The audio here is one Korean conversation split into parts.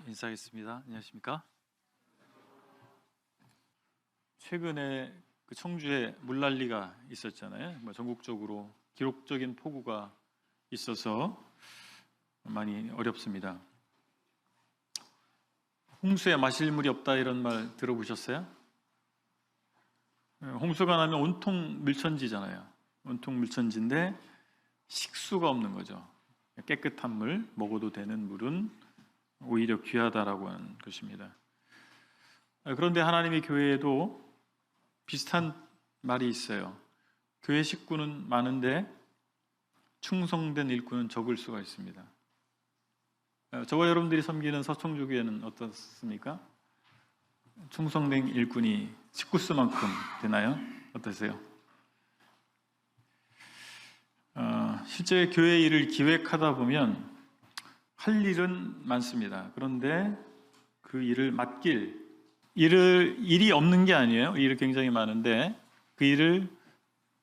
인사하겠습니다. 안녕하십니까? 최근에 그 청주에 물난리가 있었잖아요. 전국적으로 기록적인 폭우가 있어서 많이 어렵습니다. 홍수에 마실 물이 없다 이런 말 들어보셨어요? 홍수가 나면 온통 물천지잖아요. 온통 물천지인데 식수가 없는 거죠. 깨끗한 물, 먹어도 되는 물은 오히려 귀하다라고 하는 것입니다. 그런데 하나님의 교회에도 비슷한 말이 있어요. 교회 식구는 많은데 충성된 일꾼은 적을 수가 있습니다. 저와 여러분들이 섬기는 서청주 교회는 어떻습니까? 충성된 일꾼이 식구수만큼 되나요? 어떠세요? 실제 교회 일을 기획하다 보면 할 일은 많습니다. 그런데 그 일을 맡길 일이 없는 게 아니에요. 일이 굉장히 많은데 그 일을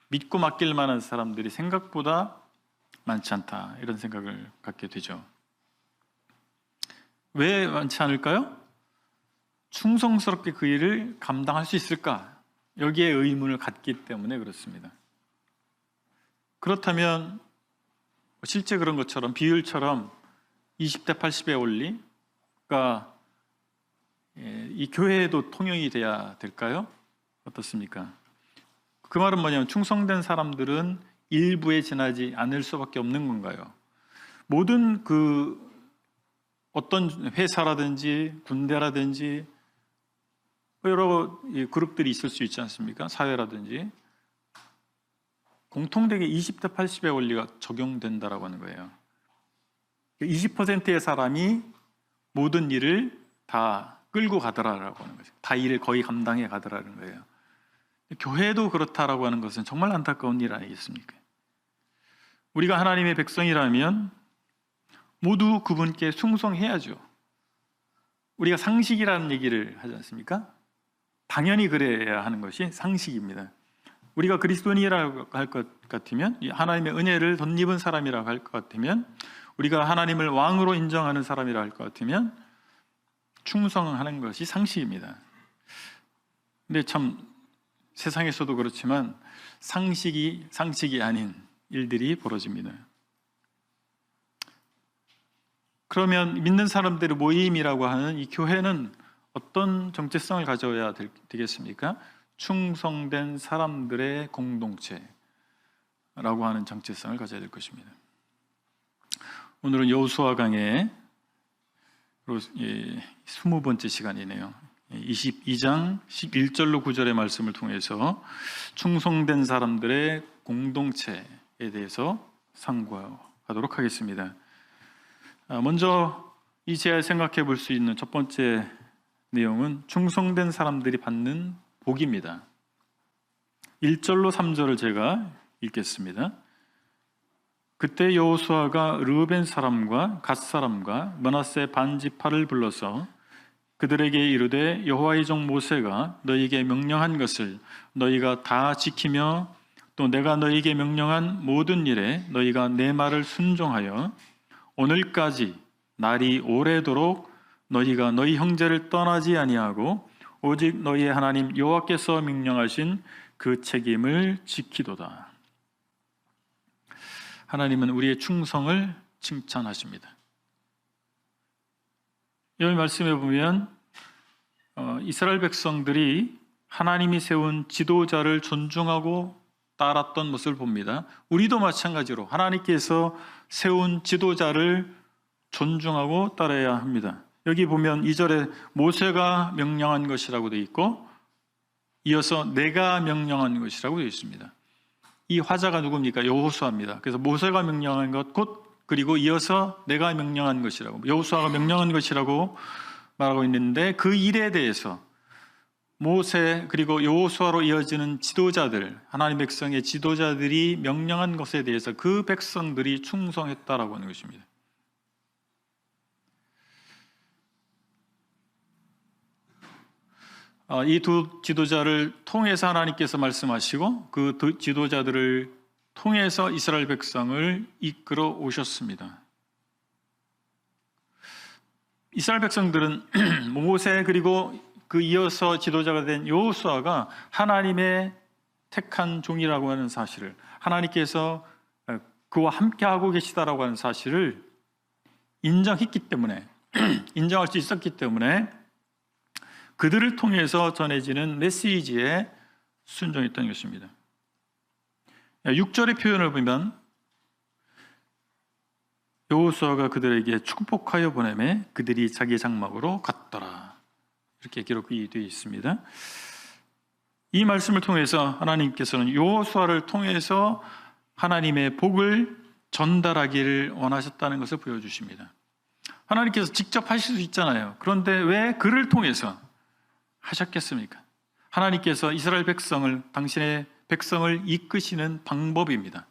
믿고 맡길 만한 사람들이 생각보다 많지 않다 이런 생각을 갖게 되죠. 왜 많지 않을까요? 충성스럽게 그 일을 감당할 수 있을까? 여기에 의문을 갖기 때문에 그렇습니다. 그렇다면 실제 그런 것처럼 비율처럼 20대 80의 원리가 이 교회에도 통용이 돼야 될까요? 어떻습니까? 그 말은 뭐냐면 충성된 사람들은 일부에 지나지 않을 수밖에 없는 건가요? 모든 어떤 회사라든지 군대라든지 여러 그룹들이 있을 수 있지 않습니까? 사회라든지 공통되게 20대 80의 원리가 적용된다라고 하는 거예요. 20%의 사람이 모든 일을 다 끌고 가더라라고 하는 거죠. 다 일을 거의 감당해 가더라는 거예요. 교회도 그렇다라고 하는 것은 정말 안타까운 일 아니겠습니까? 우리가 하나님의 백성이라면 모두 그분께 순종해야죠. 우리가 상식이라는 얘기를 하지 않습니까? 당연히 그래야 하는 것이 상식입니다. 우리가 그리스도인이라고 할 것 같으면, 하나님의 은혜를 덧입은 사람이라고 할 것 같으면, 우리가 하나님을 왕으로 인정하는 사람이라고 할 것 같으면 충성하는 것이 상식입니다. 근데 참 세상에서도 그렇지만 상식이 아닌 일들이 벌어집니다. 그러면 믿는 사람들의 모임이라고 하는 이 교회는 어떤 정체성을 가져야 되겠습니까? 충성된 사람들의 공동체라고 하는 정체성을 가져야 될 것입니다. 오늘은 여호수아 강의 20번째 시간이네요. 22장 11절로 9절의 말씀을 통해서 충성된 사람들의 공동체에 대해서 상고하도록 하겠습니다. 먼저 이제 생각해 볼 수 있는 첫 번째 내용은 충성된 사람들이 받는 복입니다. 1절로 3절을 제가 읽겠습니다. 그때 여호수아가 르우벤 사람과 갓 사람과 므낫세 반 지파를 불러서 그들에게 이르되 여호와의 종 모세가 너희에게 명령한 것을 너희가 다 지키며 또 내가 너희에게 명령한 모든 일에 너희가 내 말을 순종하여 오늘까지 날이 오래도록 너희가 너희 형제를 떠나지 아니하고 오직 너희의 하나님 여호와께서 명령하신 그 책임을 지키도다. 하나님은 우리의 충성을 칭찬하십니다. 여기 말씀해 보면 이스라엘 백성들이 하나님이 세운 지도자를 존중하고 따랐던 모습을 봅니다. 우리도 마찬가지로 하나님께서 세운 지도자를 존중하고 따라야 합니다. 여기 보면 2절에 모세가 명령한 것이라고 되어 있고 이어서 내가 명령한 것이라고 되어 있습니다. 이 화자가 누굽니까? 여호수아입니다. 그래서 모세가 명령한 것 그리고 이어서 내가 명령한 것이라고, 여호수아가 명령한 것이라고 말하고 있는데 그 일에 대해서 모세 그리고 여호수아로 이어지는 지도자들, 하나님 백성의 지도자들이 명령한 것에 대해서 그 백성들이 충성했다라고 하는 것입니다. 이 두 지도자를 통해서 하나님께서 말씀하시고 그 두 지도자들을 통해서 이스라엘 백성을 이끌어 오셨습니다. 이스라엘 백성들은 모세 그리고 그 이어서 지도자가 된 여호수아가 하나님의 택한 종이라고 하는 사실을, 하나님께서 그와 함께하고 계시다라고 하는 사실을 인정했기 때문에 인정할 수 있었기 때문에 그들을 통해서 전해지는 메시지에 순종했던 것입니다. 6절의 표현을 보면 여호수아가 그들에게 축복하여 보내매 그들이 자기 장막으로 갔더라, 이렇게 기록이 되어 있습니다. 이 말씀을 통해서 하나님께서는 여호수아를 통해서 하나님의 복을 전달하기를 원하셨다는 것을 보여주십니다. 하나님께서 직접 하실 수 있잖아요. 그런데 왜 그를 통해서 하셨겠습니까? 하나님께서 이스라엘 백성을, 당신의 백성을 이끄시는 방법입니다.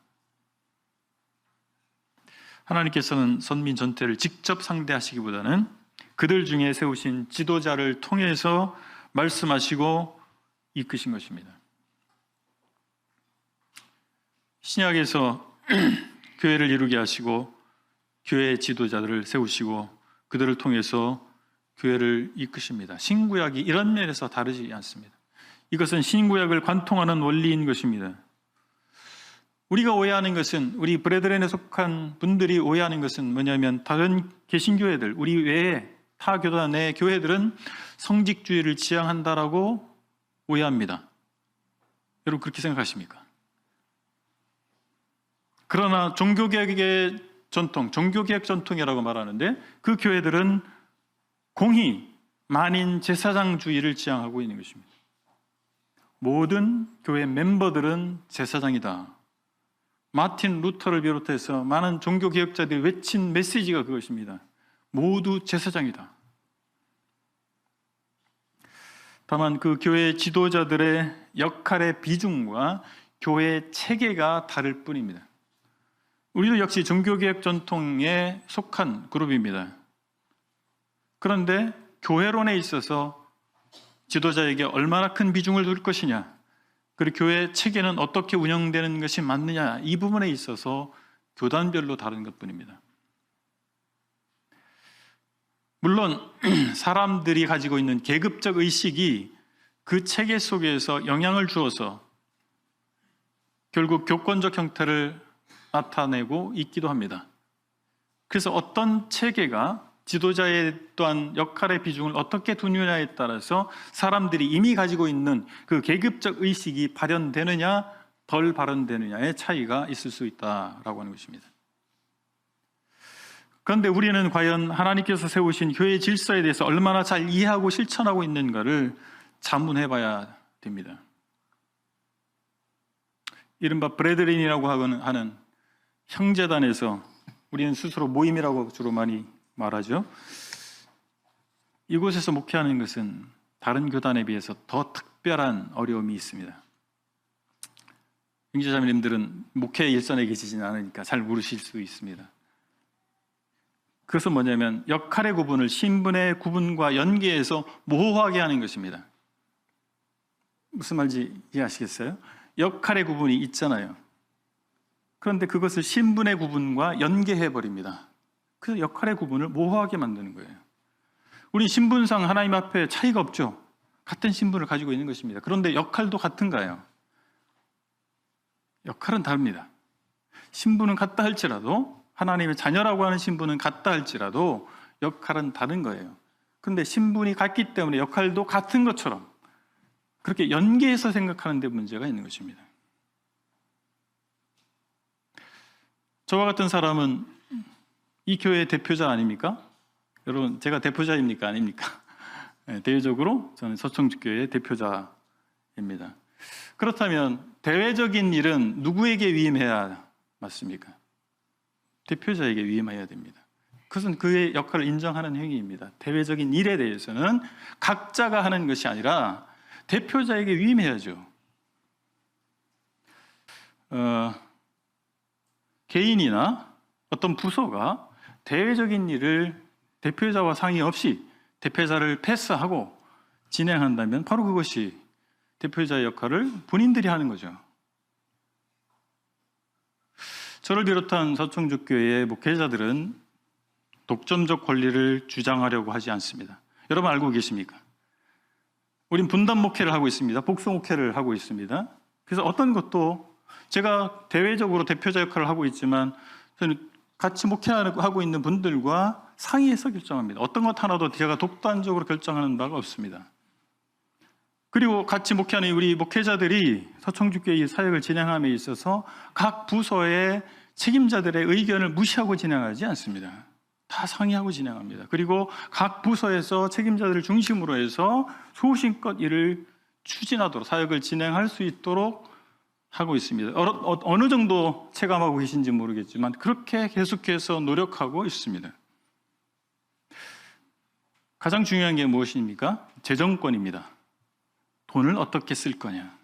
하나님께서는 선민 전체를 직접 상대하시기보다는 그들 중에 세우신 지도자를 통해서 말씀하시고 이끄신 것입니다. 신약에서 교회를 이루게 하시고 교회의 지도자들을 세우시고 그들을 통해서 교회를 이끄십니다. 신구약이 이런 면에서 다르지 않습니다. 이것은 신구약을 관통하는 원리인 것입니다. 우리가 오해하는 것은, 우리 브레드렌에 속한 분들이 오해하는 것은 뭐냐면, 다른 개신교회들, 우리 외에 타 교단 내 교회들은 성직주의를 지향한다라고 오해합니다. 여러분 그렇게 생각하십니까? 그러나 종교개혁의 전통, 종교개혁 전통이라고 말하는데 그 교회들은 공히 만인 제사장주의를 지향하고 있는 것입니다. 모든 교회 멤버들은 제사장이다. 마틴 루터를 비롯해서 많은 종교개혁자들이 외친 메시지가 그것입니다. 모두 제사장이다. 다만 그 교회 지도자들의 역할의 비중과 교회의 체계가 다를 뿐입니다. 우리도 역시 종교개혁 전통에 속한 그룹입니다. 그런데 교회론에 있어서 지도자에게 얼마나 큰 비중을 둘 것이냐, 그리고 교회 체계는 어떻게 운영되는 것이 맞느냐, 이 부분에 있어서 교단별로 다른 것뿐입니다. 물론 사람들이 가지고 있는 계급적 의식이 그 체계 속에서 영향을 주어서 결국 교권적 형태를 나타내고 있기도 합니다. 그래서 어떤 체계가 지도자의 또한 역할의 비중을 어떻게 두느냐에 따라서 사람들이 이미 가지고 있는 그 계급적 의식이 발현되느냐 덜 발현되느냐의 차이가 있을 수 있다라고 하는 것입니다. 그런데 우리는 과연 하나님께서 세우신 교회 질서에 대해서 얼마나 잘 이해하고 실천하고 있는가를 자문해 봐야 됩니다. 이른바 브레드린이라고 하는 형제단에서, 우리는 스스로 모임이라고 주로 많이 말하죠. 이곳에서 목회하는 것은 다른 교단에 비해서 더 특별한 어려움이 있습니다. 형제자매님들은 목회 일선에 계시지는 않으니까 잘 모르실 수 있습니다. 그것은 뭐냐면 역할의 구분을 신분의 구분과 연계해서 모호하게 하는 것입니다. 무슨 말인지 이해하시겠어요? 역할의 구분이 있잖아요. 그런데 그것을 신분의 구분과 연계해버립니다. 그래서 역할의 구분을 모호하게 만드는 거예요. 우리 신분상 하나님 앞에 차이가 없죠. 같은 신분을 가지고 있는 것입니다. 그런데 역할도 같은가요? 역할은 다릅니다. 신분은 같다 할지라도, 하나님의 자녀라고 하는 신분은 같다 할지라도 역할은 다른 거예요. 그런데 신분이 같기 때문에 역할도 같은 것처럼 그렇게 연계해서 생각하는 데 문제가 있는 것입니다. 저와 같은 사람은 이 교회의 대표자 아닙니까? 여러분, 제가 대표자입니까? 아닙니까? 네, 대외적으로 저는 서청주교회의 대표자입니다. 그렇다면 대외적인 일은 누구에게 위임해야 맞습니까? 대표자에게 위임해야 됩니다. 그것은 그의 역할을 인정하는 행위입니다. 대외적인 일에 대해서는 각자가 하는 것이 아니라 대표자에게 위임해야죠. 개인이나 어떤 부서가 대외적인 일을 대표자와 상의 없이 대표자를 패스하고 진행한다면 바로 그것이 대표자의 역할을 본인들이 하는 거죠. 저를 비롯한 서청주교회의 목회자들은 독점적 권리를 주장하려고 하지 않습니다. 여러분 알고 계십니까? 우린 분단 목회를 하고 있습니다. 복수 목회를 하고 있습니다. 그래서 어떤 것도 제가 대외적으로 대표자 역할을 하고 있지만 저는 같이 목회하고 있는 분들과 상의해서 결정합니다. 어떤 것 하나도 제가 독단적으로 결정하는 바가 없습니다. 그리고 같이 목회하는 우리 목회자들이 서청주교회 사역을 진행함에 있어서 각 부서의 책임자들의 의견을 무시하고 진행하지 않습니다. 다 상의하고 진행합니다. 그리고 각 부서에서 책임자들을 중심으로 해서 소신껏 일을 추진하도록 사역을 진행할 수 있도록 하고 있습니다. 어느 정도 체감하고 계신지 모르겠지만 그렇게 계속해서 노력하고 있습니다. 가장 중요한 게 무엇입니까? 재정권입니다. 돈을 어떻게 쓸 거냐.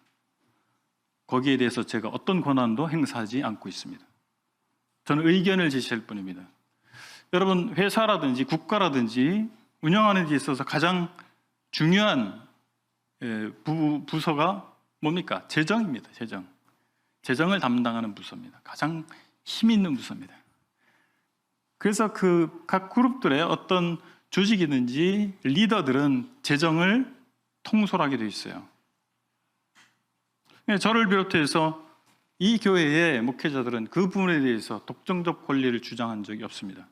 거기에 대해서 제가 어떤 권한도 행사하지 않고 있습니다. 저는 의견을 제시할 뿐입니다. 여러분, 회사라든지 국가라든지 운영하는 데 있어서 가장 중요한 부서가 뭡니까? 재정입니다. 재정을 담당하는 부서입니다. 가장 힘 있는 부서입니다. 그래서 그 각 그룹들의 어떤 조직이든지 리더들은 재정을 통솔하게 되어 있어요. 저를 비롯해서 이 교회의 목회자들은 그 부분에 대해서 독점적 권리를 주장한 적이 없습니다.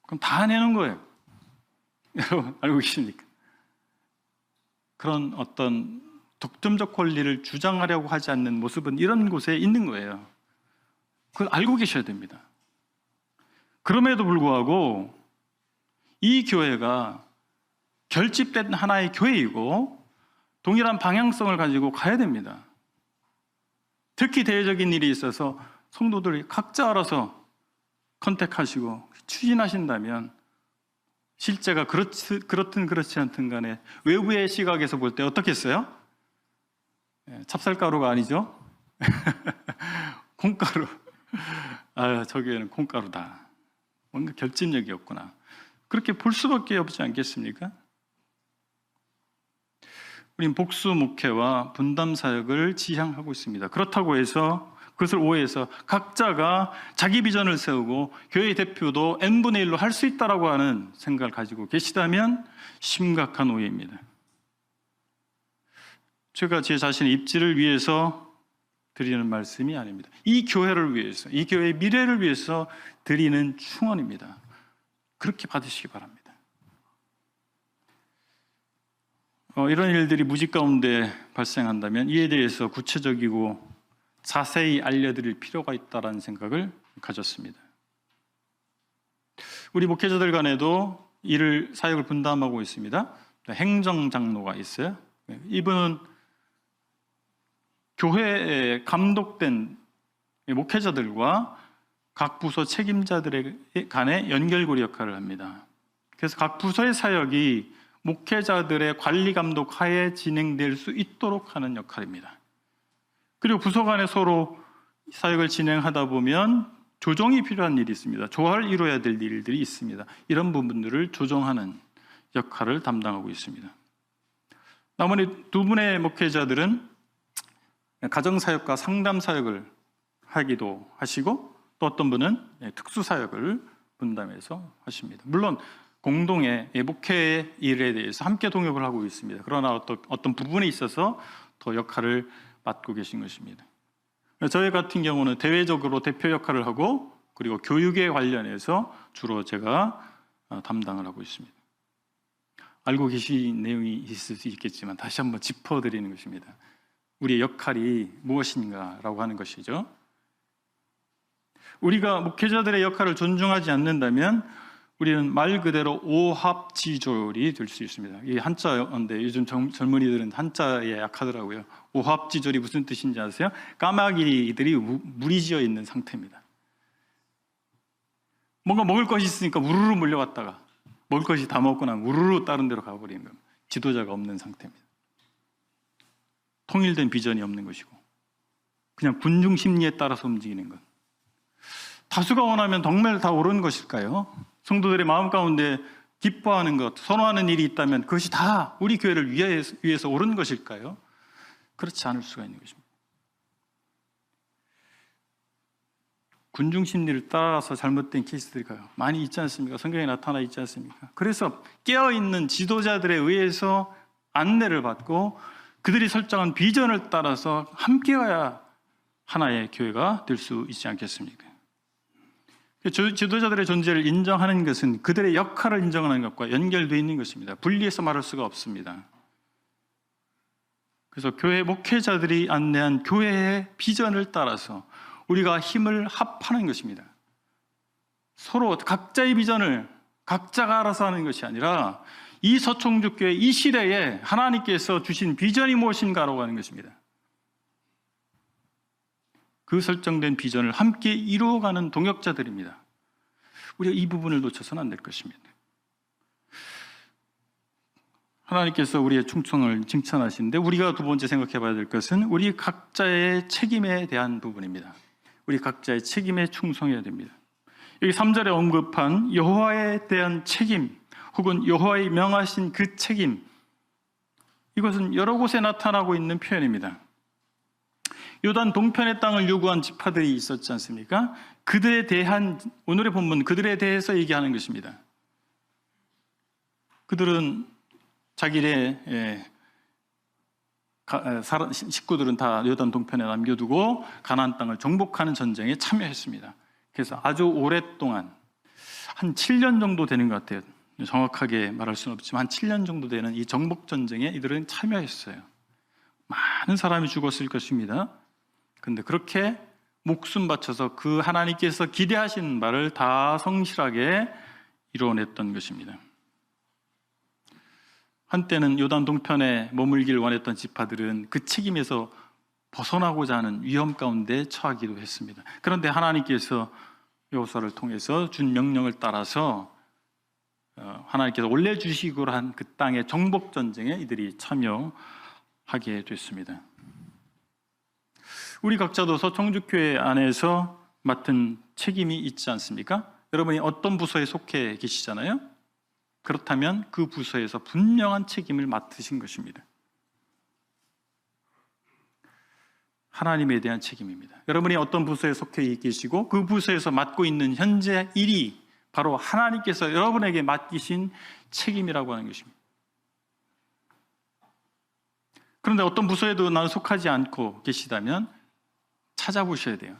그럼 다 내는 거예요. 여러분 알고 계십니까? 그런 어떤 독점적 권리를 주장하려고 하지 않는 모습은 이런 곳에 있는 거예요. 그걸 알고 계셔야 됩니다. 그럼에도 불구하고 이 교회가 결집된 하나의 교회이고 동일한 방향성을 가지고 가야 됩니다. 특히 대외적인 일이 있어서 성도들이 각자 알아서 컨택하시고 추진하신다면 실제가 그렇든 그렇지 않든 간에 외부의 시각에서 볼 때 어떻겠어요? 찹쌀가루가 아니죠? 콩가루. 아, 저 교회는 콩가루다. 뭔가 결집력이 없구나. 그렇게 볼 수밖에 없지 않겠습니까? 우린 복수 목회와 분담 사역을 지향하고 있습니다. 그렇다고 해서 그것을 오해해서 각자가 자기 비전을 세우고 교회 대표도 n분의 1로 할 수 있다라고 하는 생각을 가지고 계시다면 심각한 오해입니다. 제가 제 자신의 입지를 위해서 드리는 말씀이 아닙니다. 이 교회를 위해서, 이 교회의 미래를 위해서 드리는 충언입니다. 그렇게 받으시기 바랍니다. 이런 일들이 무지 가운데 발생한다면 이에 대해서 구체적이고 자세히 알려드릴 필요가 있다는 생각을 가졌습니다. 우리 목회자들 간에도 사역을 분담하고 있습니다. 행정장로가 있어요. 이분은 교회에 감독된 목회자들과 각 부서 책임자들의 간의 연결고리 역할을 합니다. 그래서 각 부서의 사역이 목회자들의 관리 감독 하에 진행될 수 있도록 하는 역할입니다. 그리고 부서 간에 서로 사역을 진행하다 보면 조정이 필요한 일이 있습니다. 조화를 이루어야 될 일들이 있습니다. 이런 부분들을 조정하는 역할을 담당하고 있습니다. 나머지 두 분의 목회자들은 가정사역과 상담사역을 하기도 하시고 또 어떤 분은 특수사역을 분담해서 하십니다. 물론 공동의 목회 일에 대해서 함께 동역을 하고 있습니다. 그러나 어떤 부분에 있어서 더 역할을 맡고 계신 것입니다. 저희 같은 경우는 대외적으로 대표 역할을 하고 그리고 교육에 관련해서 주로 제가 담당을 하고 있습니다. 알고 계신 내용이 있을 수 있겠지만 다시 한번 짚어드리는 것입니다. 우리의 역할이 무엇인가라고 하는 것이죠. 우리가 목회자들의 역할을 존중하지 않는다면 우리는 말 그대로 오합지졸이 될 수 있습니다. 이게 한자인데 요즘 젊은이들은 한자에 약하더라고요. 오합지졸이 무슨 뜻인지 아세요? 까마귀들이 무리지어 있는 상태입니다. 뭔가 먹을 것이 있으니까 우르르 몰려갔다가 먹을 것이 다 먹고 나면 우르르 다른 데로 가버리는 겁니다. 지도자가 없는 상태입니다. 통일된 비전이 없는 것이고 그냥 군중 심리에 따라서 움직이는 것. 다수가 원하면 덕매를 다 오르는 것일까요? 성도들의 마음 가운데 기뻐하는 것, 선호하는 일이 있다면 그것이 다 우리 교회를 위해서 옳은 것일까요? 그렇지 않을 수가 있는 것입니다. 군중 심리를 따라서 잘못된 케이스들이 많이 있지 않습니까? 성경에 나타나 있지 않습니까? 그래서 깨어있는 지도자들에 의해서 안내를 받고 그들이 설정한 비전을 따라서 함께해야 하나의 교회가 될 수 있지 않겠습니까? 지도자들의 존재를 인정하는 것은 그들의 역할을 인정하는 것과 연결되어 있는 것입니다. 분리해서 말할 수가 없습니다. 그래서 교회 목회자들이 안내한 교회의 비전을 따라서 우리가 힘을 합하는 것입니다. 서로 각자의 비전을 각자가 알아서 하는 것이 아니라 이 서총주교회 이 시대에 하나님께서 주신 비전이 무엇인가라고 하는 것입니다. 그 설정된 비전을 함께 이루어가는 동역자들입니다. 우리가 이 부분을 놓쳐서는 안 될 것입니다. 하나님께서 우리의 충성을 칭찬하시는데 우리가 두 번째 생각해 봐야 될 것은 우리 각자의 책임에 대한 부분입니다. 우리 각자의 책임에 충성해야 됩니다. 여기 3절에 언급한 여호와에 대한 책임 혹은 여호와의 명하신 그 책임, 이것은 여러 곳에 나타나고 있는 표현입니다. 요단 동편의 땅을 요구한 지파들이 있었지 않습니까? 그들에 대한, 오늘의 본문 그들에 대해서 얘기하는 것입니다. 그들은 자기네 식구들은 다 요단 동편에 남겨두고 가나안 땅을 정복하는 전쟁에 참여했습니다. 그래서 아주 오랫동안 한 7년 정도 되는 것 같아요. 정확하게 말할 수는 없지만 한 7년 정도 되는 이 정복 전쟁에 이들은 참여했어요. 많은 사람이 죽었을 것입니다. 그런데 그렇게 목숨 바쳐서 그 하나님께서 기대하신 바를 다 성실하게 이루어냈던 것입니다. 한때는 요단 동편에 머물길 원했던 지파들은 그 책임에서 벗어나고자 하는 위험 가운데 처하기도 했습니다. 그런데 하나님께서 여호수아를 통해서 준 명령을 따라서 하나님께서 원래 주시기로 한 그 땅의 정복 전쟁에 이들이 참여하게 됐습니다. 우리 각자도 서청주교회 안에서 맡은 책임이 있지 않습니까? 여러분이 어떤 부서에 속해 계시잖아요? 그렇다면 그 부서에서 분명한 책임을 맡으신 것입니다. 하나님에 대한 책임입니다. 여러분이 어떤 부서에 속해 계시고 그 부서에서 맡고 있는 현재 일이 바로 하나님께서 여러분에게 맡기신 책임이라고 하는 것입니다. 그런데 어떤 부서에도 나는 속하지 않고 계시다면 찾아보셔야 돼요.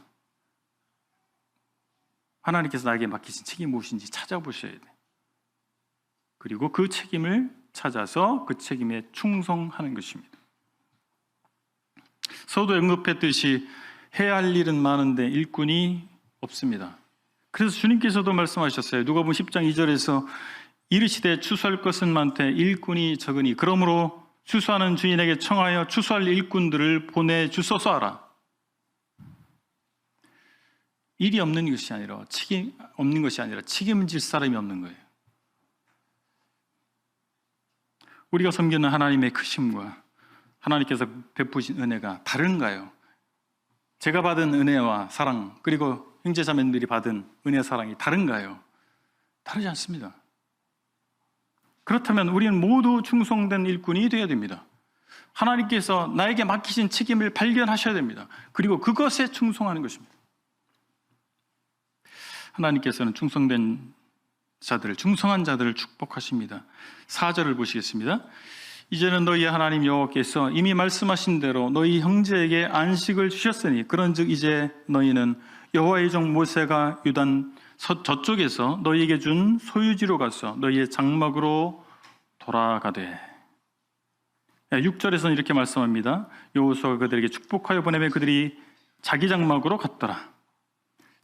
하나님께서 나에게 맡기신 책임이 무엇인지 찾아보셔야 돼요. 그리고 그 책임을 찾아서 그 책임에 충성하는 것입니다. 서도 언급했듯이 해야 할 일은 많은데 일꾼이 없습니다. 그래서 주님께서도 말씀하셨어요. 누가복음 10장 2절에서 이르시되 추수할 것은 많되 일꾼이 적으니 그러므로 추수하는 주인에게 청하여 추수할 일꾼들을 보내주소서 하라. 일이 없는 것이 아니라 책임질 사람이 없는 거예요. 우리가 섬기는 하나님의 크심과 하나님께서 베푸신 은혜가 다른가요? 제가 받은 은혜와 사랑, 그리고 형제자매들이 받은 은혜 사랑이 다른가요? 다르지 않습니다. 그렇다면 우리는 모두 충성된 일꾼이 되어야 됩니다. 하나님께서 나에게 맡기신 책임을 발견하셔야 됩니다. 그리고 그것에 충성하는 것입니다. 하나님께서는 충성한 자들을 축복하십니다. 4절을 보시겠습니다. 이제는 너희 하나님 여호와께서 이미 말씀하신 대로 너희 형제에게 안식을 주셨으니 그런즉 이제 너희는 여호와의 종 모세가 유단 저쪽에서 너희에게 준 소유지로 가서 너희의 장막으로 돌아가되. 6절에서는 이렇게 말씀합니다. 여호수아가 그들에게 축복하여 보내매 그들이 자기 장막으로 갔더라.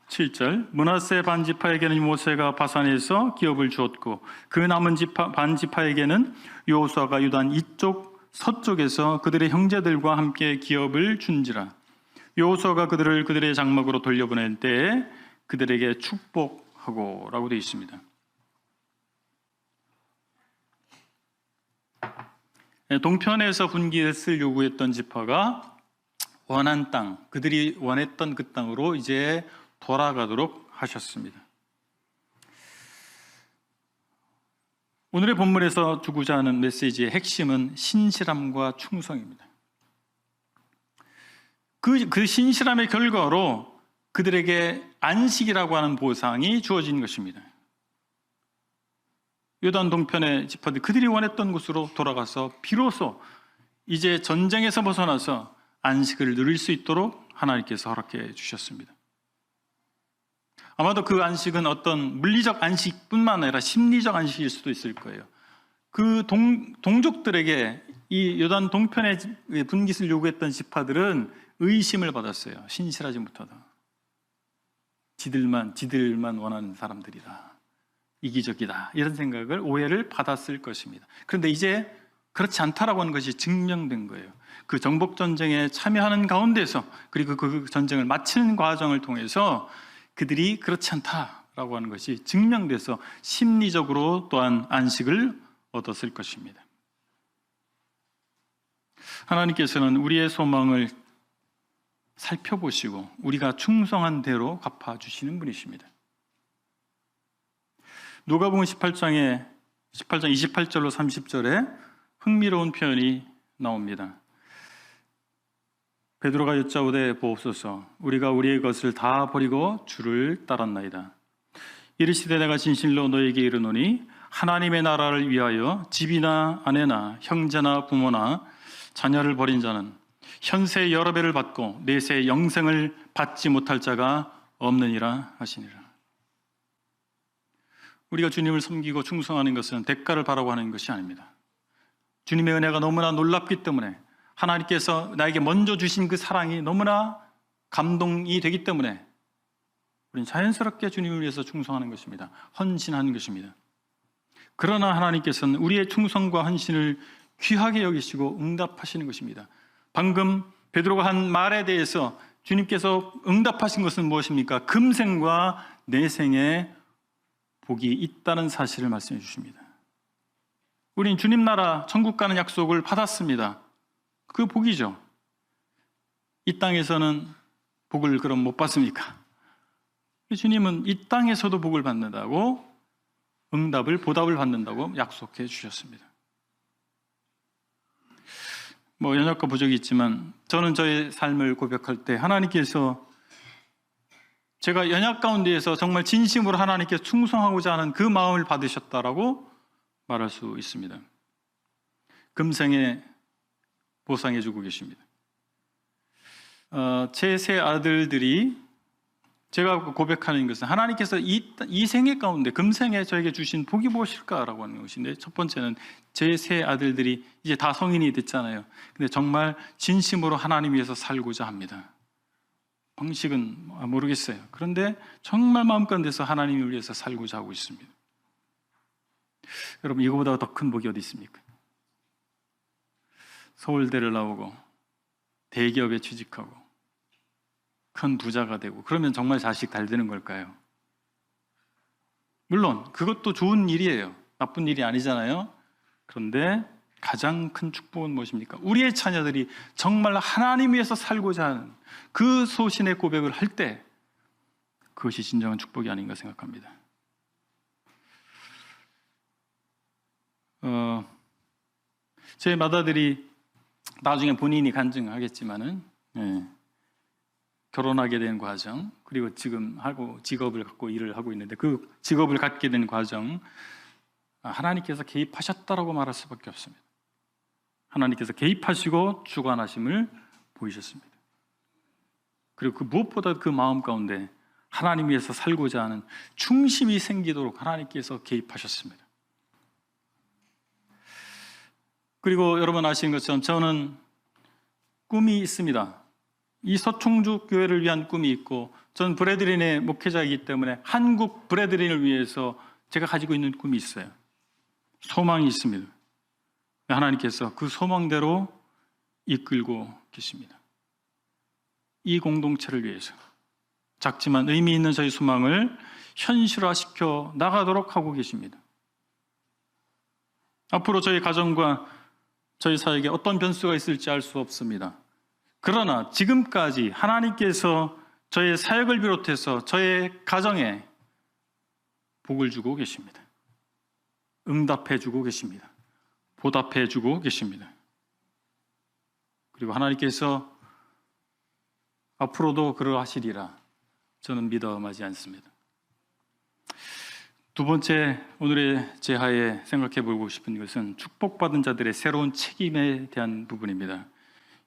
7절 므낫세 반지파에게는 모세가 바산에서 기업을 주었고 그 남은 반지파에게는 여호수아가 유단 이쪽 서쪽에서 그들의 형제들과 함께 기업을 준지라. 여호수아가 그들을 그들의 장막으로 돌려보낼 때에 그들에게 축복하고 라고 되어 있습니다. 동편에서 분깃을 요구했던 지파가 원한 땅, 그들이 원했던 그 땅으로 이제 돌아가도록 하셨습니다. 오늘의 본문에서 주고자 하는 메시지의 핵심은 신실함과 충성입니다. 그 신실함의 결과로 그들에게 안식이라고 하는 보상이 주어진 것입니다. 요단 동편의 지파들, 그들이 원했던 곳으로 돌아가서 비로소 이제 전쟁에서 벗어나서 안식을 누릴 수 있도록 하나님께서 허락해 주셨습니다. 아마도 그 안식은 어떤 물리적 안식뿐만 아니라 심리적 안식일 수도 있을 거예요. 그 동족들에게 이 요단 동편의 분깃을 요구했던 지파들은 의심을 받았어요. 신실하지 못하다. 지들만 원하는 사람들이다. 이기적이다. 이런 생각을, 오해를 받았을 것입니다. 그런데 이제 그렇지 않다라고 하는 것이 증명된 거예요. 그 정복전쟁에 참여하는 가운데서, 그리고 그 전쟁을 마치는 과정을 통해서 그들이 그렇지 않다라고 하는 것이 증명돼서 심리적으로 또한 안식을 얻었을 것입니다. 하나님께서는 우리의 소망을 살펴보시고 우리가 충성한 대로 갚아주시는 분이십니다. 누가복음 18장 28절로 30절에 흥미로운 표현이 나옵니다. 베드로가 여짜오되 보옵소서, 우리가 우리의 것을 다 버리고 주를 따랐나이다. 이르시되 내가 진실로 너에게 이르노니 하나님의 나라를 위하여 집이나 아내나 형제나 부모나 자녀를 버린 자는 현세 여러 배를 받고 내세 영생을 받지 못할 자가 없느니라 하시니라. 우리가 주님을 섬기고 충성하는 것은 대가를 바라고 하는 것이 아닙니다. 주님의 은혜가 너무나 놀랍기 때문에, 하나님께서 나에게 먼저 주신 그 사랑이 너무나 감동이 되기 때문에 우리는 자연스럽게 주님을 위해서 충성하는 것입니다. 헌신하는 것입니다. 그러나 하나님께서는 우리의 충성과 헌신을 귀하게 여기시고 응답하시는 것입니다. 방금 베드로가 한 말에 대해서 주님께서 응답하신 것은 무엇입니까? 금생과 내생의 복이 있다는 사실을 말씀해 주십니다. 우린 주님 나라 천국 가는 약속을 받았습니다. 그 복이죠. 이 땅에서는 복을 그럼 못 받습니까? 주님은 이 땅에서도 복을 받는다고, 보답을 받는다고 약속해 주셨습니다. 연약과 부족이 있지만 저는 저의 삶을 고백할 때 하나님께서 제가 연약 가운데에서 정말 진심으로 하나님께 충성하고자 하는 그 마음을 받으셨다라고 말할 수 있습니다. 금생에 보상해 주고 계십니다. 제 세 아들들이, 제가 고백하는 것은 하나님께서 이 생애 가운데 금생에 저에게 주신 복이 무엇일까라고 하는 것인데, 첫 번째는 제 세 아들들이 이제 다 성인이 됐잖아요. 근데 정말 진심으로 하나님 위해서 살고자 합니다. 방식은 모르겠어요. 그런데 정말 마음가운데서 하나님을 위해서 살고자 하고 있습니다. 여러분, 이거보다 더 큰 복이 어디 있습니까? 서울대를 나오고 대기업에 취직하고 큰 부자가 되고, 그러면 정말 자식 잘 되는 걸까요? 물론 그것도 좋은 일이에요. 나쁜 일이 아니잖아요. 그런데 가장 큰 축복은 무엇입니까? 우리의 자녀들이 정말 하나님 위해서 살고자 하는 그 소신의 고백을 할 때, 그것이 진정한 축복이 아닌가 생각합니다. 제 맏아들이 나중에 본인이 간증하겠지만은, 결혼하게 된 과정, 그리고 지금 직업을 갖고 일을 하고 있는데, 그 직업을 갖게 된 과정, 하나님께서 개입하셨다라고 말할 수밖에 없습니다. 하나님께서 개입하시고 주관하심을 보이셨습니다. 그리고 무엇보다 그 마음 가운데 하나님 위해서 살고자 하는 충심이 생기도록 하나님께서 개입하셨습니다. 그리고 여러분 아시는 것처럼 저는 꿈이 있습니다. 이 서총주 교회를 위한 꿈이 있고, 저는 브레드린의 목회자이기 때문에 한국 브레드린을 위해서 제가 가지고 있는 꿈이 있어요. 소망이 있습니다. 하나님께서 그 소망대로 이끌고 계십니다. 이 공동체를 위해서 작지만 의미 있는 저희 소망을 현실화시켜 나가도록 하고 계십니다. 앞으로 저희 가정과 저희 사역에 어떤 변수가 있을지 알 수 없습니다. 그러나 지금까지 하나님께서 저의 사역을 비롯해서 저의 가정에 복을 주고 계십니다. 응답해 주고 계십니다. 보답해 주고 계십니다. 그리고 하나님께서 앞으로도 그러하시리라, 저는 믿어하지 않습니다. 두 번째, 오늘의 제하에 생각해 보고 싶은 것은 축복받은 자들의 새로운 책임에 대한 부분입니다.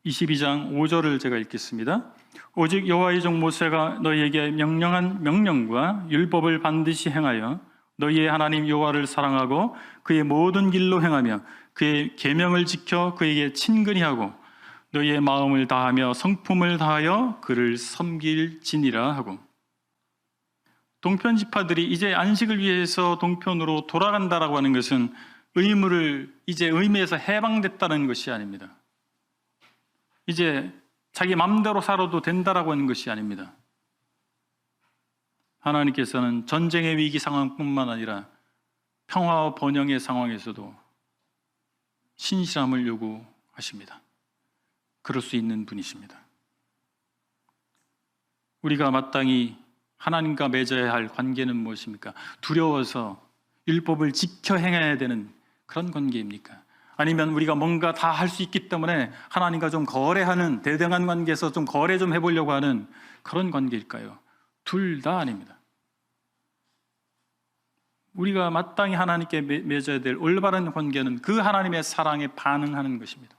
22장 5절을 제가 읽겠습니다. 오직 여호와의 종 모세가 너희에게 명령한 명령과 율법을 반드시 행하여 너희의 하나님 여호와를 사랑하고 그의 모든 길로 행하며 그의 계명을 지켜 그에게 친근히 하고 너희의 마음을 다하며 성품을 다하여 그를 섬길지니라 하고, 동편 지파들이 이제 안식을 위해서 동편으로 돌아간다라고 하는 것은 의무를 이제 의무에서 해방됐다는 것이 아닙니다. 이제 자기 마음대로 살아도 된다라고 하는 것이 아닙니다. 하나님께서는 전쟁의 위기 상황뿐만 아니라 평화와 번영의 상황에서도 신실함을 요구하십니다. 그럴 수 있는 분이십니다. 우리가 마땅히 하나님과 맺어야 할 관계는 무엇입니까? 두려워서 율법을 지켜 행해야 되는 그런 관계입니까? 아니면 우리가 뭔가 다 할 수 있기 때문에 하나님과 좀 거래하는, 대등한 관계에서 좀 거래 좀 해보려고 하는 그런 관계일까요? 둘 다 아닙니다. 우리가 마땅히 하나님께 맺어야 될 올바른 관계는 그 하나님의 사랑에 반응하는 것입니다.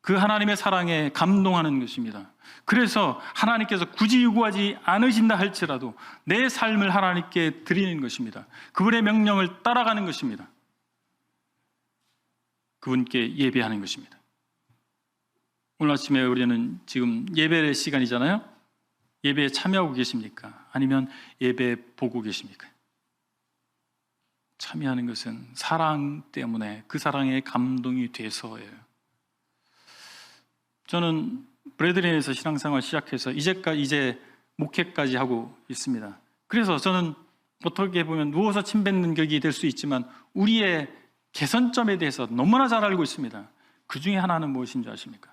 그 하나님의 사랑에 감동하는 것입니다. 그래서 하나님께서 굳이 요구하지 않으신다 할지라도 내 삶을 하나님께 드리는 것입니다. 그분의 명령을 따라가는 것입니다. 그분께 예배하는 것입니다. 오늘 아침에 우리는 지금 예배의 시간이잖아요. 예배에 참여하고 계십니까? 아니면 예배 보고 계십니까? 참여하는 것은 사랑 때문에, 그 사랑에 감동이 돼서예요. 저는 브래드린에서 신앙생활 시작해서 이제 목회까지 하고 있습니다. 그래서 저는 어떻게 보면 누워서 침 뱉는 격이 될 수 있지만 우리의 개선점에 대해서 너무나 잘 알고 있습니다. 그 중에 하나는 무엇인 줄 아십니까?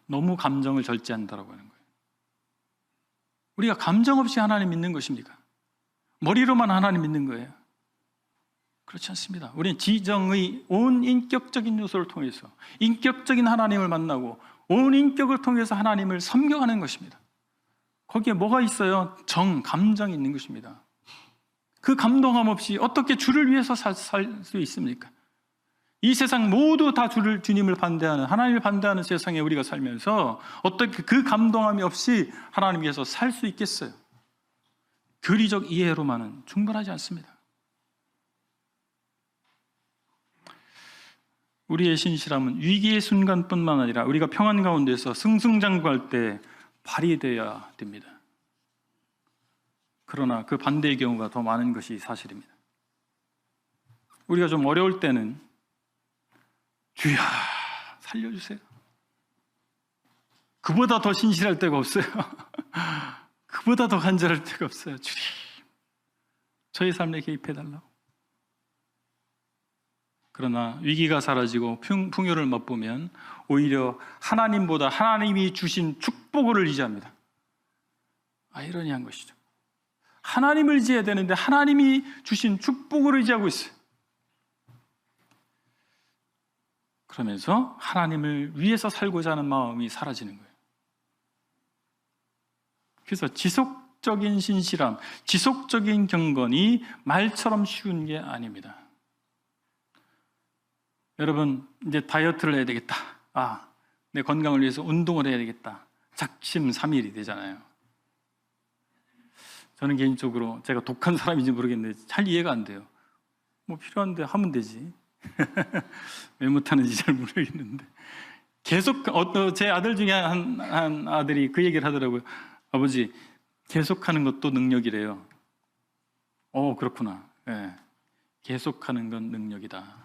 너무 감정을 절제한다라고 하는 거예요. 우리가 감정 없이 하나님 믿는 것입니까? 머리로만 하나님 믿는 거예요. 그렇지 않습니다. 우리는 지정의 온 인격적인 요소를 통해서 인격적인 하나님을 만나고 온 인격을 통해서 하나님을 섬겨가는 것입니다. 거기에 뭐가 있어요? 감정이 있는 것입니다. 그 감동함 없이 어떻게 주를 위해서 살 수 있습니까? 이 세상 모두 다 주님을 반대하는, 하나님을 반대하는 세상에 우리가 살면서 어떻게 그 감동함이 없이 하나님 위해서 살 수 있겠어요? 교리적 이해로만은 충분하지 않습니다. 우리의 신실함은 위기의 순간뿐만 아니라 우리가 평안 가운데서 승승장구할 때 발휘되어야 됩니다. 그러나 그 반대의 경우가 더 많은 것이 사실입니다. 우리가 좀 어려울 때는 주야 살려주세요. 그보다 더 신실할 때가 없어요. 그보다 더 간절할 때가 없어요. 주님, 저희 삶에 개입해달라고. 그러나 위기가 사라지고 풍요를 맛보면 오히려 하나님보다 하나님이 주신 축복을 의지합니다. 아이러니한 것이죠. 하나님을 의지해야 되는데 하나님이 주신 축복을 의지하고 있어요. 그러면서 하나님을 위해서 살고자 하는 마음이 사라지는 거예요. 그래서 지속적인 신실함, 지속적인 경건이 말처럼 쉬운 게 아닙니다. 여러분, 이제 다이어트를 해야 되겠다. 내 건강을 위해서 운동을 해야 되겠다. 작심삼일이 되잖아요. 저는 개인적으로 제가 독한 사람인지 모르겠는데 잘 이해가 안 돼요. 뭐 필요한데 하면 되지. 왜 못하는지 잘 모르겠는데 계속 제 아들 중에 한 아들이 그 얘기를 하더라고요. 아버지, 계속하는 것도 능력이래요. 그렇구나. 네. 계속하는 건 능력이다.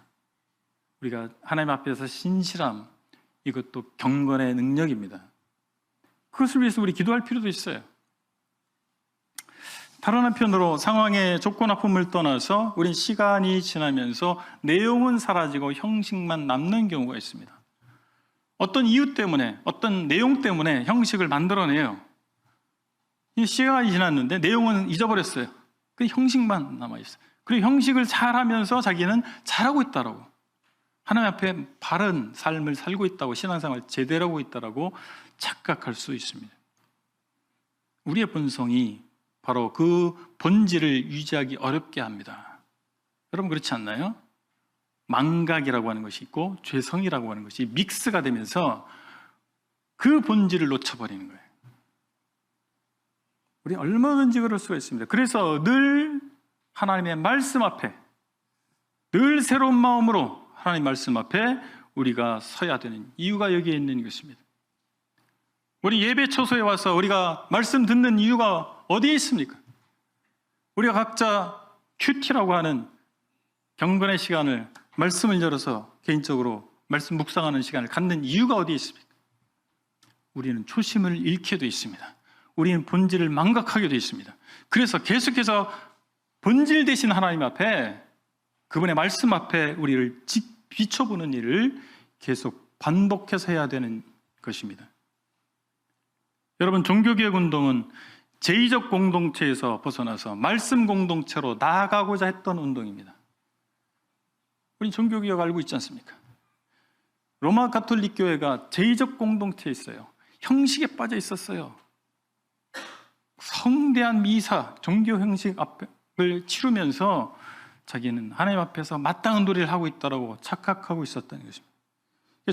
우리가 하나님 앞에서 신실함, 이것도 경건의 능력입니다. 그것을 위해서 우리 기도할 필요도 있어요. 다른 한편으로 상황의 조건화품을 떠나서 우린 시간이 지나면서 내용은 사라지고 형식만 남는 경우가 있습니다. 어떤 이유 때문에, 어떤 내용 때문에 형식을 만들어내요. 시간이 지났는데 내용은 잊어버렸어요. 그 형식만 남아있어요. 그리고 형식을 잘하면서 자기는 잘하고 있다라고, 하나님 앞에 바른 삶을 살고 있다고, 신앙생활 제대로 하고 있다라고 착각할 수 있습니다. 우리의 본성이 바로 그 본질을 유지하기 어렵게 합니다. 여러분 그렇지 않나요? 망각이라고 하는 것이 있고 죄성이라고 하는 것이 믹스가 되면서 그 본질을 놓쳐버리는 거예요. 우리 얼마든지 그럴 수가 있습니다. 그래서 늘 하나님의 말씀 앞에, 늘 새로운 마음으로 하나님 말씀 앞에 우리가 서야 되는 이유가 여기에 있는 것입니다. 우리 예배 초소에 와서 우리가 말씀 듣는 이유가 어디에 있습니까? 우리가 각자 큐티라고 하는 경건의 시간을, 말씀을 열어서 개인적으로 말씀 묵상하는 시간을 갖는 이유가 어디에 있습니까? 우리는 초심을 잃게 되어 있습니다. 우리는 본질을 망각하게 되어 있습니다. 그래서 계속해서 본질 되신 하나님 앞에, 그분의 말씀 앞에 우리를 비춰보는 일을 계속 반복해서 해야 되는 것입니다. 여러분, 종교개혁 운동은 제의적 공동체에서 벗어나서 말씀 공동체로 나아가고자 했던 운동입니다. 우리 종교개혁 알고 있지 않습니까? 로마 가톨릭 교회가 제의적 공동체에 있어요. 형식에 빠져 있었어요. 성대한 미사, 종교 형식 앞을 치르면서 자기는 하나님 앞에서 마땅한 도리를 하고 있다고 착각하고 있었다는 것입니다.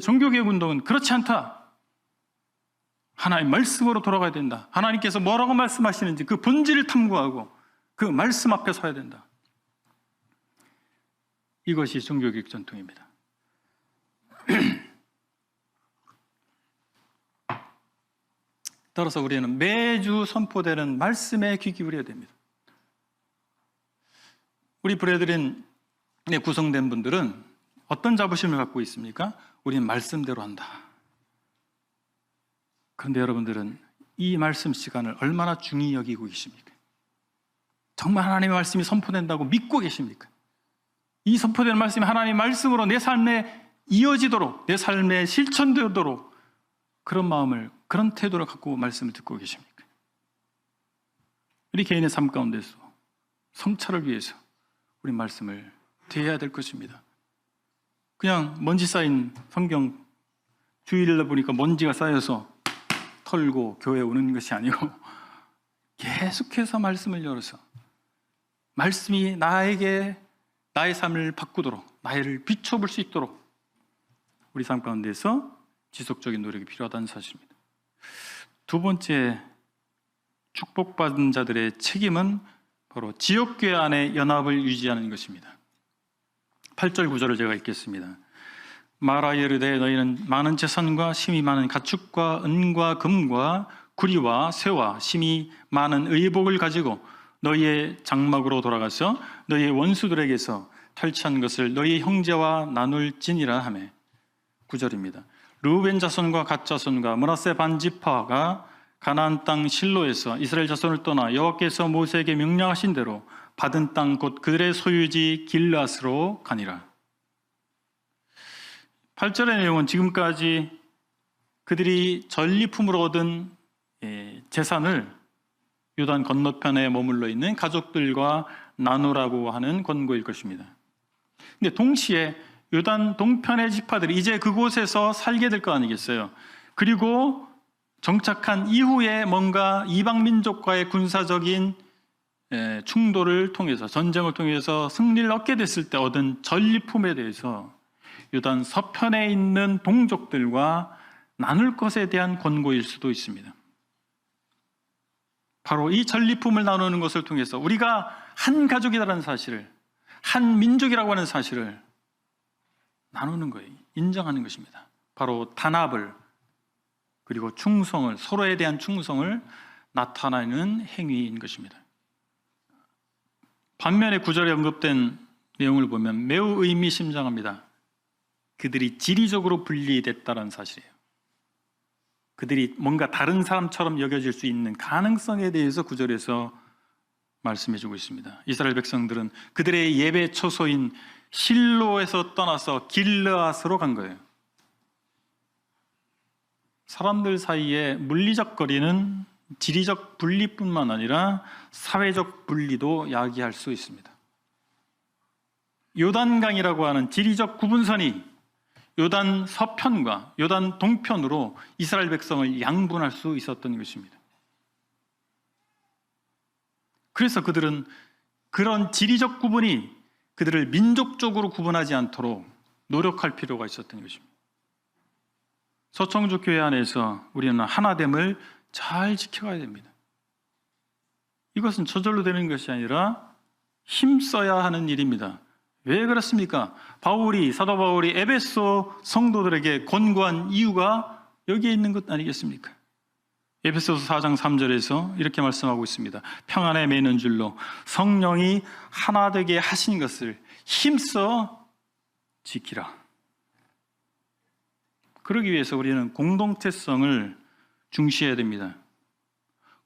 종교개혁 운동은 그렇지 않다. 하나님 말씀으로 돌아가야 된다. 하나님께서 뭐라고 말씀하시는지 그 본질을 탐구하고 그 말씀 앞에 서야 된다. 이것이 종교개혁 전통입니다. 따라서 우리는 매주 선포되는 말씀에 귀 기울여야 됩니다. 우리 브레드린에 구성된 분들은 어떤 자부심을 갖고 있습니까? 우리는 말씀대로 한다. 그런데 여러분들은 이 말씀 시간을 얼마나 중히 여기고 계십니까? 정말 하나님의 말씀이 선포된다고 믿고 계십니까? 이 선포되는 말씀이 하나님의 말씀으로 내 삶에 이어지도록, 내 삶에 실천되도록 그런 마음을, 그런 태도를 갖고 말씀을 듣고 계십니까? 우리 개인의 삶 가운데서 성찰을 위해서 우리 말씀을 대해야 될 것입니다. 그냥 먼지 쌓인 성경 주일날 보니까 먼지가 쌓여서 털고 교회에 오는 것이 아니고 계속해서 말씀을 열어서 말씀이 나에게 나의 삶을 바꾸도록, 나를 비춰볼 수 있도록 우리 삶 가운데서 지속적인 노력이 필요하다는 사실입니다. 두 번째, 축복받은 자들의 책임은 바로 지역교회 안에 연합을 유지하는 것입니다. 8절 9절을 제가 읽겠습니다. 말하여 이르되 너희는 많은 재산과 심히 많은 가축과 은과 금과 구리와 쇠와 심히 많은 의복을 가지고 너희의 장막으로 돌아가서 너희의 원수들에게서 탈취한 것을 너희 형제와 나눌지니라 하매. 9절입니다. 르우벤 자손과 갓 자손과 므낫세 반 지파가 가나안 땅 실로에서 이스라엘 자손을 떠나 여호와께서 모세에게 명령하신 대로 받은 땅 곧 그들의 소유지 길앗으로 가니라. 8절의 내용은 지금까지 그들이 전리품으로 얻은 재산을 요단 건너편에 머물러 있는 가족들과 나누라고 하는 권고일 것입니다. 근데 동시에 요단 동편의 지파들이 이제 그곳에서 살게 될 거 아니겠어요? 그리고 정착한 이후에 뭔가 이방 민족과의 군사적인 충돌을 통해서, 전쟁을 통해서 승리를 얻게 됐을 때 얻은 전리품에 대해서 요단 서편에 있는 동족들과 나눌 것에 대한 권고일 수도 있습니다. 바로 이 전리품을 나누는 것을 통해서 우리가 한 가족이라는 사실을, 한 민족이라고 하는 사실을 나누는 거예요. 인정하는 것입니다. 바로 단합을, 그리고 충성을, 서로에 대한 충성을 나타내는 행위인 것입니다. 반면에 9절에 언급된 내용을 보면 매우 의미심장합니다. 그들이 지리적으로 분리됐다는 사실이에요. 그들이 뭔가 다른 사람처럼 여겨질 수 있는 가능성에 대해서 9절에서 말씀해주고 있습니다. 이스라엘 백성들은 그들의 예배 초소인 실로에서 떠나서 길르앗으로 간 거예요. 사람들 사이에 물리적 거리는 지리적 분리뿐만 아니라 사회적 분리도 야기할 수 있습니다. 요단강이라고 하는 지리적 구분선이 요단 서편과 요단 동편으로 이스라엘 백성을 양분할 수 있었던 것입니다. 그래서 그들은 그런 지리적 구분이 그들을 민족적으로 구분하지 않도록 노력할 필요가 있었던 것입니다. 서청주 교회 안에서 우리는 하나됨을 잘 지켜가야 됩니다. 이것은 저절로 되는 것이 아니라 힘써야 하는 일입니다. 왜 그렇습니까? 사도 바울이 에베소 성도들에게 권고한 이유가 여기에 있는 것 아니겠습니까? 에베소서 4장 3절에서 이렇게 말씀하고 있습니다. 평안에 매는 줄로 성령이 하나 되게 하신 것을 힘써 지키라. 그러기 위해서 우리는 공동체성을 중시해야 됩니다.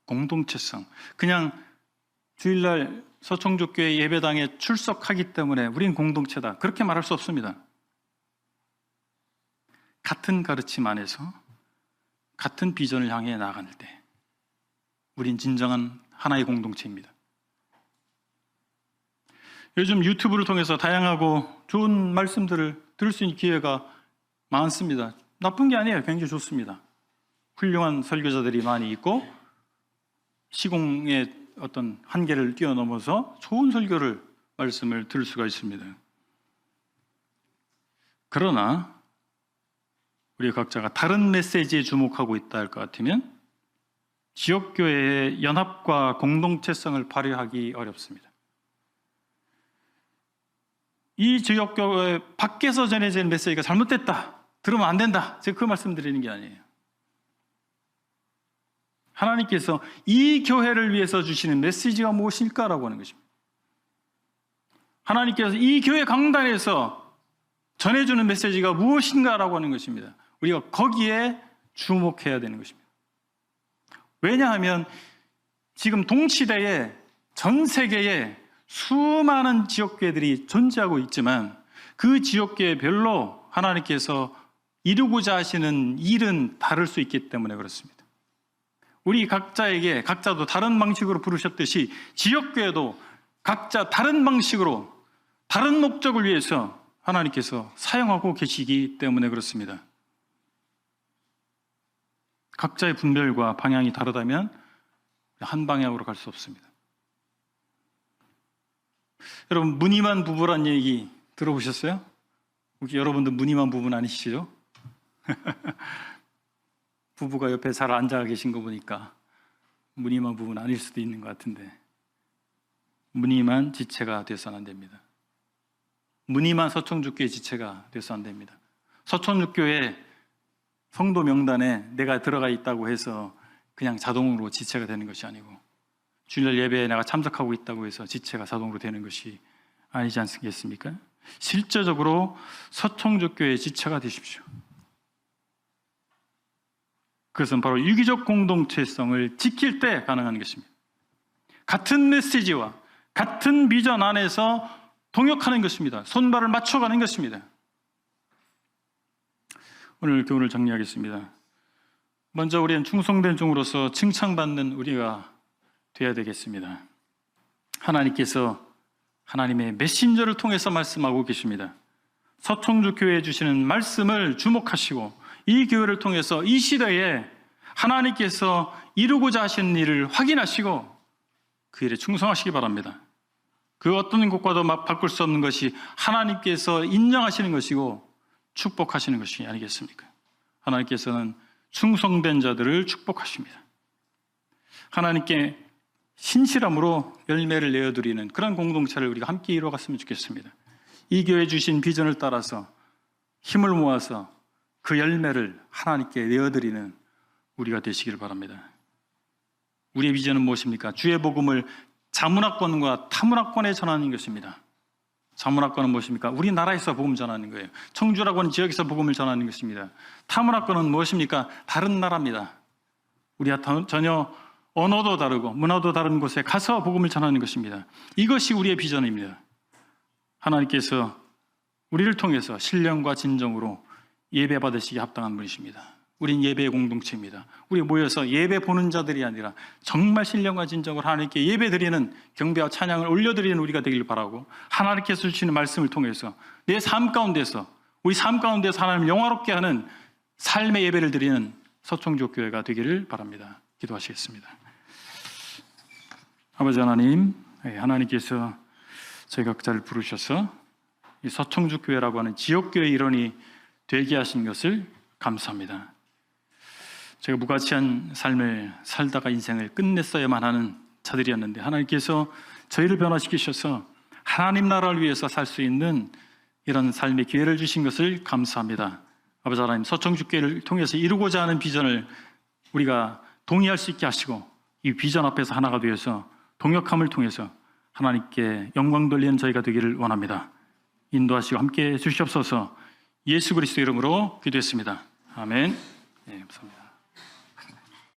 공동체성. 그냥 주일날 서청주교회 예배당에 출석하기 때문에 우린 공동체다, 그렇게 말할 수 없습니다. 같은 가르침 안에서 같은 비전을 향해 나아갈 때 우린 진정한 하나의 공동체입니다. 요즘 유튜브를 통해서 다양하고 좋은 말씀들을 들을 수 있는 기회가 많습니다. 나쁜 게 아니에요. 굉장히 좋습니다. 훌륭한 설교자들이 많이 있고 시공의 어떤 한계를 뛰어넘어서 좋은 말씀을 들을 수가 있습니다. 그러나 우리 각자가 다른 메시지에 주목하고 있다 할 것 같으면 지역교회의 연합과 공동체성을 발휘하기 어렵습니다. 이 지역교회 밖에서 전해지는 메시지가 잘못됐다, 들으면 안 된다, 제가 그 말씀 드리는 게 아니에요. 하나님께서 이 교회를 위해서 주시는 메시지가 무엇일까라고 하는 것입니다. 하나님께서 이 교회 강단에서 전해주는 메시지가 무엇인가라고 하는 것입니다. 우리가 거기에 주목해야 되는 것입니다. 왜냐하면 지금 동시대에 전 세계에 수많은 지역교회들이 존재하고 있지만 그 지역교회별로 하나님께서 이루고자 하시는 일은 다를 수 있기 때문에 그렇습니다. 우리 각자도 다른 방식으로 부르셨듯이 지역교회도 각자 다른 방식으로 다른 목적을 위해서 하나님께서 사용하고 계시기 때문에 그렇습니다. 각자의 분별과 방향이 다르다면 한 방향으로 갈 수 없습니다. 여러분, 무늬만 부부란 얘기 들어보셨어요? 혹시 여러분들 무늬만 부부는 아니시죠? 부부가 옆에 잘 앉아 계신 거 보니까 무늬만 부부는 아닐 수도 있는 것 같은데, 무늬만 지체가 돼서는 안 됩니다. 무늬만 서청주교회 지체가 돼서는 안 됩니다. 서청주교회 성도 명단에 내가 들어가 있다고 해서 그냥 자동으로 지체가 되는 것이 아니고, 주일날 예배에 내가 참석하고 있다고 해서 지체가 자동으로 되는 것이 아니지 않겠습니까? 실제적으로 서청주교회의 지체가 되십시오. 그것은 바로 유기적 공동체성을 지킬 때 가능한 것입니다. 같은 메시지와 같은 비전 안에서 동역하는 것입니다. 손발을 맞춰가는 것입니다. 오늘 교훈을 정리하겠습니다. 먼저 우리는 충성된 종으로서 칭찬받는 우리가 되어야 되겠습니다. 하나님께서 하나님의 메신저를 통해서 말씀하고 계십니다. 서청주 교회에 주시는 말씀을 주목하시고 이 교회를 통해서 이 시대에 하나님께서 이루고자 하시는 일을 확인하시고 그 일에 충성하시기 바랍니다. 그 어떤 것과도 바꿀 수 없는 것이 하나님께서 인정하시는 것이고 축복하시는 것이 아니겠습니까? 하나님께서는 충성된 자들을 축복하십니다. 하나님께 신실함으로 열매를 내어드리는 그런 공동체를 우리가 함께 이루어갔으면 좋겠습니다. 이 교회 주신 비전을 따라서 힘을 모아서 그 열매를 하나님께 내어드리는 우리가 되시기를 바랍니다. 우리의 비전은 무엇입니까? 주의 복음을 자문화권과 타문화권에 전하는 것입니다. 자문화권은 무엇입니까? 우리나라에서 복음 전하는 거예요. 청주라고 하는 지역에서 복음을 전하는 것입니다. 타문화권은 무엇입니까? 다른 나라입니다. 우리가 전혀 언어도 다르고 문화도 다른 곳에 가서 복음을 전하는 것입니다. 이것이 우리의 비전입니다. 하나님께서 우리를 통해서 신령과 진정으로 예배 받으시기 합당한 분이십니다. 우린 예배의 공동체입니다. 우리 모여서 예배 보는 자들이 아니라 정말 신령과 진정으로 하나님께 예배 드리는, 경배와 찬양을 올려드리는 우리가 되길 바라고, 하나님께서 주시는 말씀을 통해서 내 삶 가운데서, 우리 삶 가운데서 하나님을 영화롭게 하는 삶의 예배를 드리는 서청주 교회가 되기를 바랍니다. 기도하시겠습니다. 아버지 하나님, 하나님께서 저희 각자를 부르셔서 이 서청주 교회라고 하는 지역교회 일원이 되게 하신 것을 감사합니다. 제가 무가치한 삶을 살다가 인생을 끝냈어야만 하는 자들이었는데 하나님께서 저희를 변화시키셔서 하나님 나라를 위해서 살 수 있는 이런 삶의 기회를 주신 것을 감사합니다. 아버지 하나님, 서청주교회를 통해서 이루고자 하는 비전을 우리가 동의할 수 있게 하시고 이 비전 앞에서 하나가 되어서 동역함을 통해서 하나님께 영광 돌리는 저희가 되기를 원합니다. 인도하시고 함께해 주시옵소서. 예수 그리스도 이름으로 기도했습니다. 아멘. 네, 감사합니다.